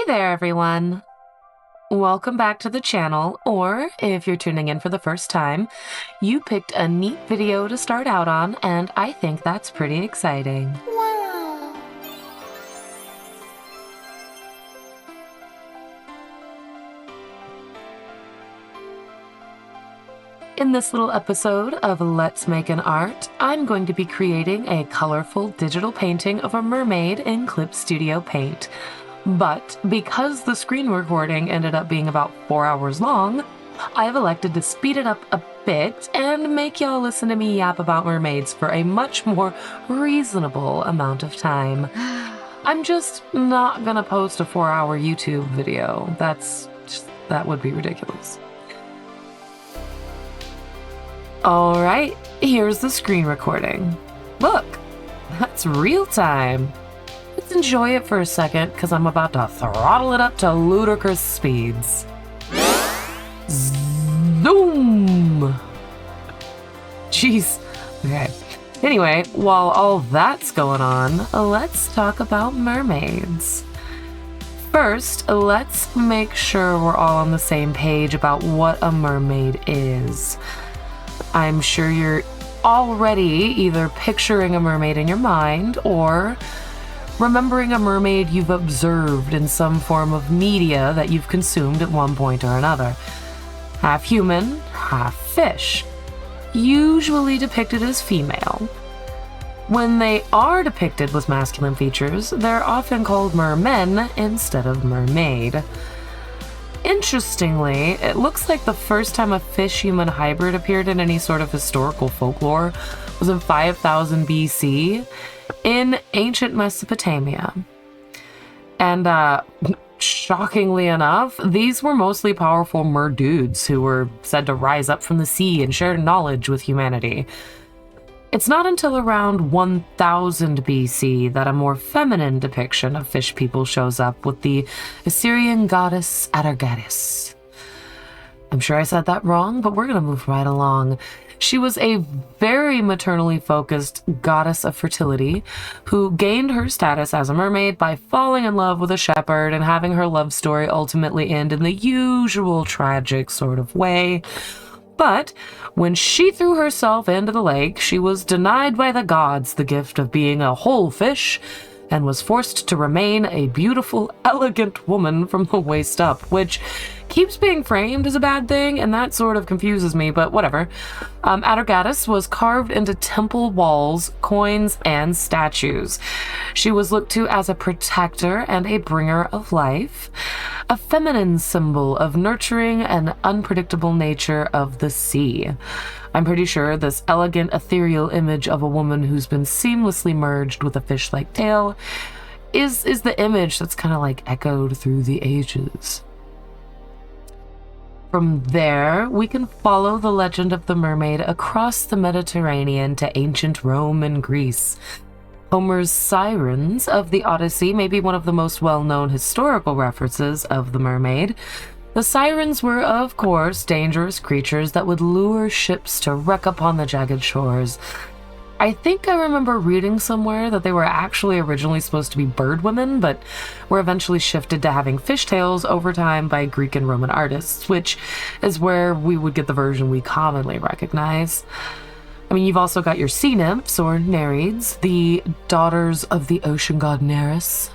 Hey there, everyone! Welcome back to the channel, or if you're tuning in for the first time, you picked a neat video to start out on, and I think that's pretty exciting. Wow! In this little episode of Let's Make an Art, I'm going to be creating a colorful digital painting of a mermaid in Clip Studio Paint. But because the screen recording ended up being about 4 hours long, I've elected to speed it up a bit and make y'all listen to me yap about mermaids for a much more reasonable amount of time. I'm just not gonna post a 4-hour YouTube video. That would be ridiculous. Alright, here's the screen recording. Look, that's real time. Let's enjoy it for a second, because I'm about to throttle it up to ludicrous speeds. Zoom! Jeez. Okay. Anyway, while all that's going on, let's talk about mermaids. First, let's make sure we're all on the same page about what a mermaid is. I'm sure you're already either picturing a mermaid in your mind or remembering a mermaid you've observed in some form of media that you've consumed at one point or another. Half human, half fish, usually depicted as female. When they are depicted with masculine features, they're often called mermen instead of mermaid. Interestingly, it looks like the first time a fish-human hybrid appeared in any sort of historical folklore was in 5000 BC in ancient Mesopotamia. And shockingly enough, these were mostly powerful mer-dudes who were said to rise up from the sea and share knowledge with humanity. It's not until around 1000 BC that a more feminine depiction of fish people shows up with the Assyrian goddess Atargatis. I'm sure I said that wrong, but we're going to move right along. She was a very maternally focused goddess of fertility who gained her status as a mermaid by falling in love with a shepherd and having her love story ultimately end in the usual tragic sort of way. But when she threw herself into the lake, she was denied by the gods the gift of being a whole fish and was forced to remain a beautiful, elegant woman from the waist up, which keeps being framed as a bad thing, and that sort of confuses me, but whatever. Atargatis was carved into temple walls, coins, and statues. She was looked to as a protector and a bringer of life, a feminine symbol of nurturing and unpredictable nature of the sea. I'm pretty sure this elegant, ethereal image of a woman who's been seamlessly merged with a fish-like tail is the image that's kind of like echoed through the ages. From there, we can follow the legend of the mermaid across the Mediterranean to ancient Rome and Greece. Homer's sirens of the Odyssey may be one of the most well-known historical references of the mermaid. The sirens were, of course, dangerous creatures that would lure ships to wreck upon the jagged shores. I think I remember reading somewhere that they were actually originally supposed to be bird women, but were eventually shifted to having fishtails over time by Greek and Roman artists, which is where we would get the version we commonly recognize. I mean, you've also got your sea nymphs, or nereids, the daughters of the ocean god Nereus.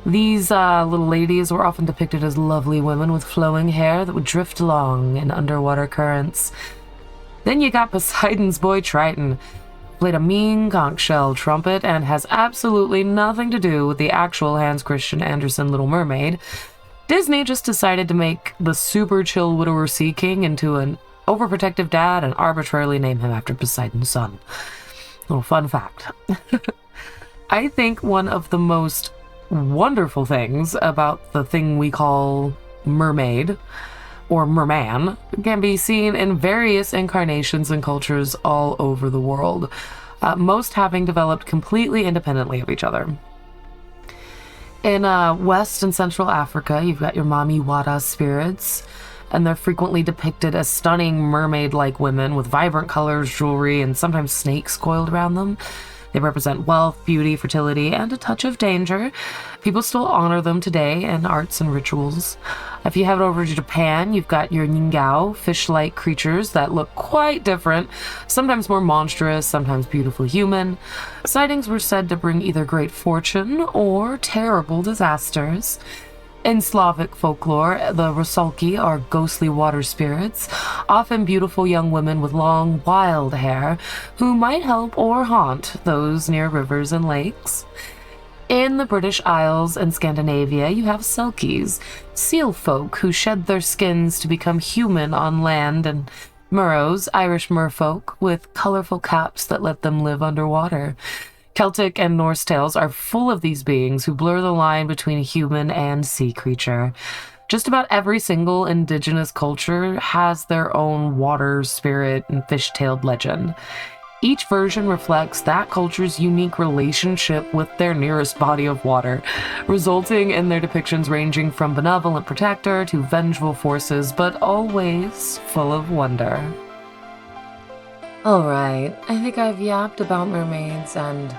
These little ladies were often depicted as lovely women with flowing hair that would drift along in underwater currents. Then you got Poseidon's boy Triton, played a mean conch shell trumpet and has absolutely nothing to do with the actual Hans Christian Andersen Little Mermaid. Disney just decided to make the super chill widower sea king into an overprotective dad and arbitrarily name him after Poseidon's son. Little fun fact. I think one of the most wonderful things about the thing we call mermaid or merman can be seen in various incarnations and cultures all over the world, most having developed completely independently of each other. In West and Central Africa, you've got your Mami Wada spirits, and they're frequently depicted as stunning mermaid-like women with vibrant colors, jewelry, and sometimes snakes coiled around them. They represent wealth, beauty, fertility, and a touch of danger. People still honor them today in arts and rituals. If you head over to Japan, you've got your ningao, fish-like creatures that look quite different, sometimes more monstrous, sometimes beautifully human. Sightings were said to bring either great fortune or terrible disasters. In Slavic folklore, the rusalki are ghostly water spirits, often beautiful young women with long, wild hair, who might help or haunt those near rivers and lakes. In the British Isles and Scandinavia, you have selkies, seal folk who shed their skins to become human on land, and merrows, Irish merfolk, with colorful caps that let them live underwater. Celtic and Norse tales are full of these beings who blur the line between human and sea creature. Just about every single indigenous culture has their own water, spirit, and fish-tailed legend. Each version reflects that culture's unique relationship with their nearest body of water, resulting in their depictions ranging from benevolent protector to vengeful forces, but always full of wonder. Alright, I think I've yapped about mermaids and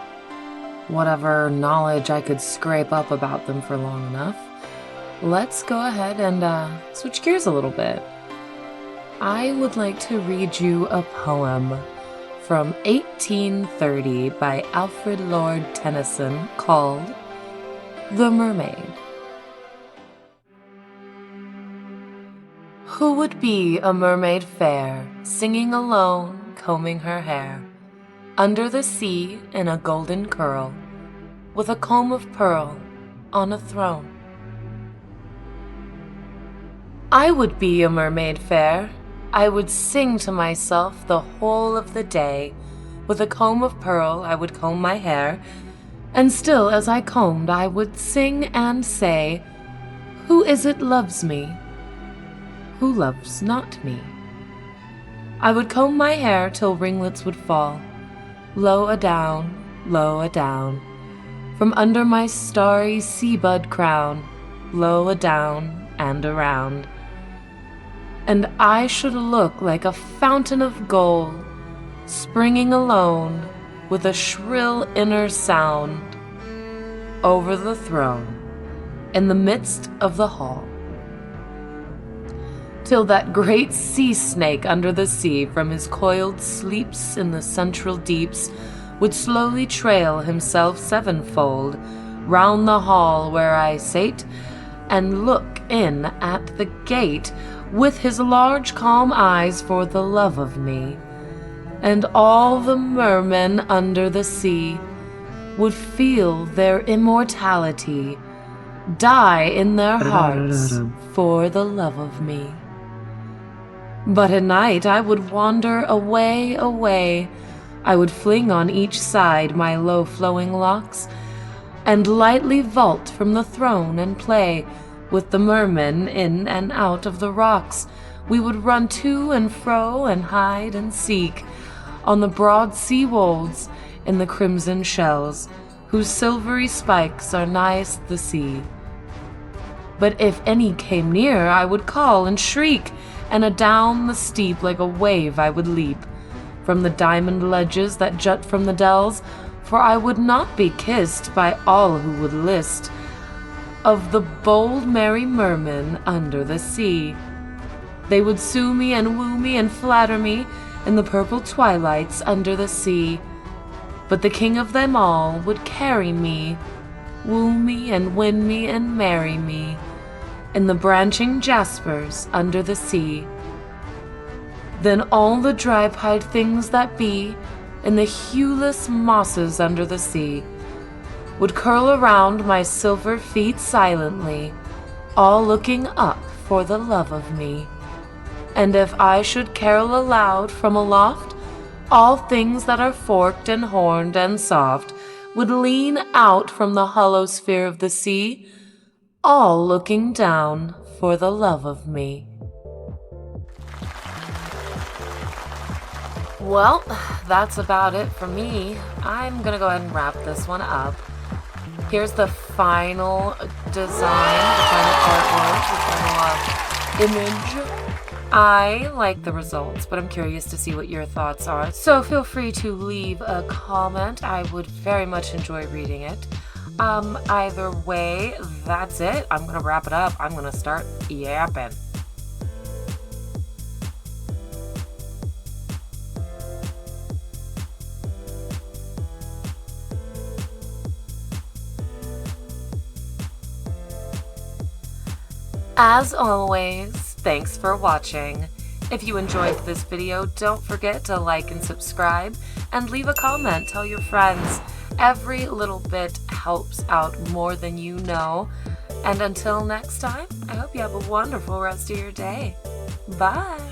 whatever knowledge I could scrape up about them for long enough. Let's go ahead and switch gears a little bit. I would like to read you a poem from 1830 by Alfred Lord Tennyson called The Mermaid. Who would be a mermaid fair, singing alone, combing her hair, under the sea in a golden curl, with a comb of pearl on a throne? I would be a mermaid fair. I would sing to myself the whole of the day. With a comb of pearl I would comb my hair, and still as I combed I would sing and say, who is it loves me? Who loves not me? I would comb my hair till ringlets would fall, low adown, from under my starry sea-bud crown, low adown and around. And I should look like a fountain of gold, springing alone with a shrill inner sound over the throne in the midst of the hall, till that great sea snake under the sea from his coiled sleeps in the central deeps would slowly trail himself sevenfold round the hall where I sate, and look in at the gate with his large calm eyes for the love of me. And all the mermen under the sea would feel their immortality die in their hearts for the love of me. But at night I would wander away, away. I would fling on each side my low-flowing locks, and lightly vault from the throne and play with the mermen in and out of the rocks. We would run to and fro and hide and seek on the broad sea wolds in the crimson shells, whose silvery spikes are nighest the sea. But if any came near, I would call and shriek, and adown the steep like a wave I would leap from the diamond ledges that jut from the dells, for I would not be kissed by all who would list of the bold merry mermen under the sea. They would sue me and woo me and flatter me in the purple twilights under the sea. But the king of them all would carry me, woo me and win me and marry me in the branching jaspers under the sea. Then all the dry-pied things that be in the hueless mosses under the sea would curl around my silver feet silently, all looking up for the love of me. And if I should carol aloud from aloft, all things that are forked and horned and soft would lean out from the hollow sphere of the sea, all looking down for the love of me. Well, that's about it for me. I'm gonna go ahead and wrap this one up. Here's the final design, the final artwork, the final image. I like the results, but I'm curious to see what your thoughts are. So feel free to leave a comment. I would very much enjoy reading it. Either way, that's it. I'm gonna wrap it up. I'm gonna start yapping. As always, thanks for watching. If you enjoyed this video, don't forget to like and subscribe, and leave a comment. Tell your friends. Every little bit helps out more than you know. And until next time, I hope you have a wonderful rest of your day. Bye!